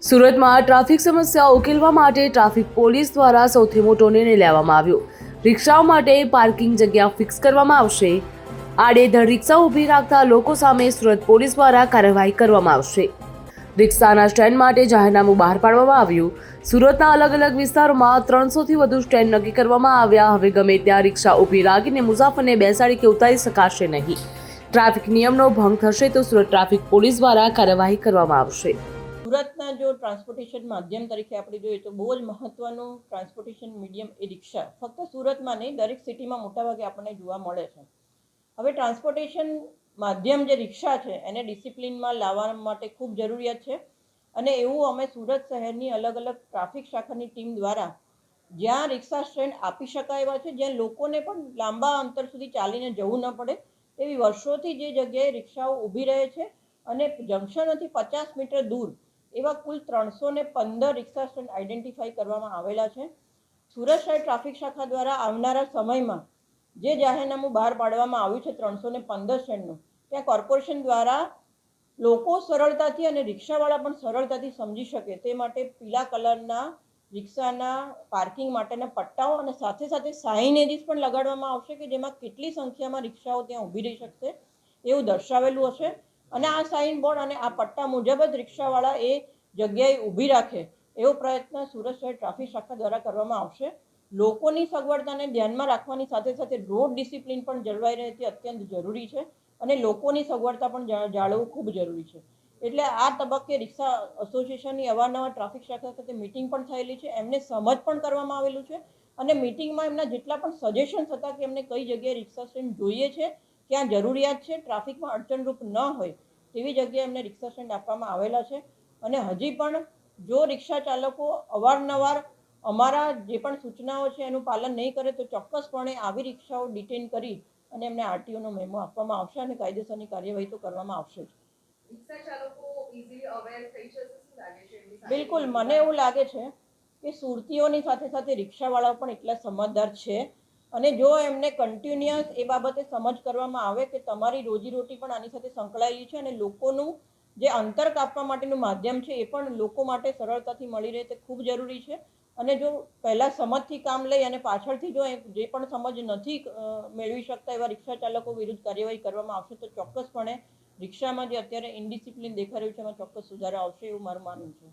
સુરતમાં ટ્રાફિક સમસ્યા ઉકેલવા માટે ટ્રાફિક પોલીસ દ્વારા સૌથી મોટો નિર્ણય લેવામાં આવ્યો। રિક્ષાઓ માટે પાર્કિંગ જગ્યા ફિક્સ કરવામાં આવશે। આડેધડ રિક્ષા ઊભી રાખતા લોકો સામે સુરત પોલીસ દ્વારા કાર્યવાહી કરવામાં આવશે। રિક્ષાના સ્ટેન્ડ માટે જાહેરનામું બહાર પાડવામાં આવ્યું। સુરતના અલગ અલગ વિસ્તારોમાં 300થી વધુ સ્ટેન્ડ નક્કી કરવામાં આવ્યા। હવે ગમે ત્યાં રિક્ષા ઊભી રાખીને મુસાફરને બેસાડી કે ઉતારી શકાશે નહીં। ટ્રાફિક નિયમનો ભંગ થશે તો સુરત ટ્રાફિક પોલીસ દ્વારા કાર્યવાહી કરવામાં આવશે। સુરતના જો ટ્રાન્સપોર્ટેશન માધ્યમ તરીકે આપણે જોઈએ તો બહુ જ મહત્વનું ટ્રાન્સપોર્ટેશન મીડિયમ એ રિક્ષા ફક્ત સુરતમાં નહીં દરેક સિટીમાં મોટાભાગે આપણને જોવા મળે છે। હવે ટ્રાન્સપોર્ટેશન માધ્યમ જે રિક્ષા છે એને ડિસિપ્લિનમાં લાવવા માટે ખૂબ જરૂરિયાત છે અને એવું અમે સુરત શહેરની અલગ અલગ ટ્રાફિક શાખાની ટીમ દ્વારા જ્યાં રિક્ષા સ્ટેન્ડ આપી શકાય એવા છે, જ્યાં લોકોને પણ લાંબા અંતર સુધી ચાલીને જવું ન પડે એવી વર્ષોથી જે જગ્યાએ રિક્ષાઓ ઊભી રહે છે અને જંકશનથી 50 મીટર દૂર એવા કુલ 315 રિક્ષા સ્ટેન્ડ આઈડેન્ટિફાઈ કરવામાં આવેલા છે। સુરત શહેર ટ્રાફિક શાખા દ્વારા આવનારા સમયમાં જે જાહેરનામું બહાર પાડવામાં આવ્યું છે 315 સ્ટેન્ડનું, ત્યાં કોર્પોરેશન દ્વારા લોકો સરળતાથી અને રિક્ષાવાળા પણ સરળતાથી સમજી શકે તે માટે પીળા કલરના રિક્ષાના પાર્કિંગ માટેના પટ્ટાઓ અને સાથે સાથે સાઇનેજીસ પણ લગાડવામાં આવશે કે જેમાં કેટલી સંખ્યામાં રિક્ષાઓ ત્યાં ઊભી રહી શકશે એવું દર્શાવેલું હશે અને આ સાઇન બોર્ડ અને આ પટ્ટા મુજબ જ રિક્ષાવાળા એ જગ્યાએ ઊભી રાખે એવો પ્રયત્ન સુરત શહેર ટ્રાફિક શાખા દ્વારા કરવામાં આવશે। લોકોની સગવડતાને ધ્યાનમાં રાખવાની સાથે સાથે રોડ ડિસિપ્લિન પણ જળવાઈ રહે તે અત્યંત જરૂરી છે અને લોકોની સગવડતા પણ જાળવવું ખૂબ જરૂરી છે। એટલે આ તબક્કે રિક્ષા એસોસિએશનની અવારનવાર ટ્રાફિક શાખા સાથે મિટિંગ પણ થયેલી છે, એમને સમજ પણ કરવામાં આવેલું છે અને મિટિંગમાં એમના જેટલા પણ સજેશન્સ હતા કે એમને કઈ જગ્યાએ રિક્ષા સ્ટેન્ડ જોઈએ છે, ક્યાં જરૂરિયાત છે, ટ્રાફિકમાં અડચણરૂપ ન હોય તેવી જગ્યાએ એમને રિક્ષા સ્ટેન્ડ આપવામાં આવેલા છે અને હજી પણ જો રિક્ષા ચાલકો અવારનવાર અમારા જે પણ સૂચનાઓ છે એનું પાલન નહીં કરે તો ચોક્કસપણે આવી રિક્ષાઓ ડિટેન કરી અને એમને આરટીઓનો મેમો આપવામાં આવશે અને કાયદેસરની કાર્યવાહી તો કરવામાં આવશે જ। બિલકુલ, મને એવું લાગે છે કે સુરતીઓની સાથે સાથે રિક્ષાવાળાઓ પણ એટલા સમજદાર છે અને જો એમને કન્ટિન્યુઅસ એ બાબતે સમજ કરવામાં આવે કે તમારી રોજીરોટી પણ આની સાથે સંકળાયેલી છે અને લોકોનું જે અંતર કાપવા માટેનું માધ્યમ છે એ પણ લોકો માટે સરળતાથી મળી રહે તે ખૂબ જરૂરી છે અને જો પહેલાં સમજથી કામ લઈ અને પાછળથી જો જે પણ સમજ નથી મેળવી શકતા એવા રિક્ષા ચાલકો વિરુદ્ધ કાર્યવાહી કરવામાં આવશે તો ચોક્કસપણે રિક્ષામાં જે અત્યારે ઇન્ડિસિપ્લિન દેખાઈ રહ્યું છે એમાં ચોક્કસ સુધારો આવશે એવું મારું માનવું છે।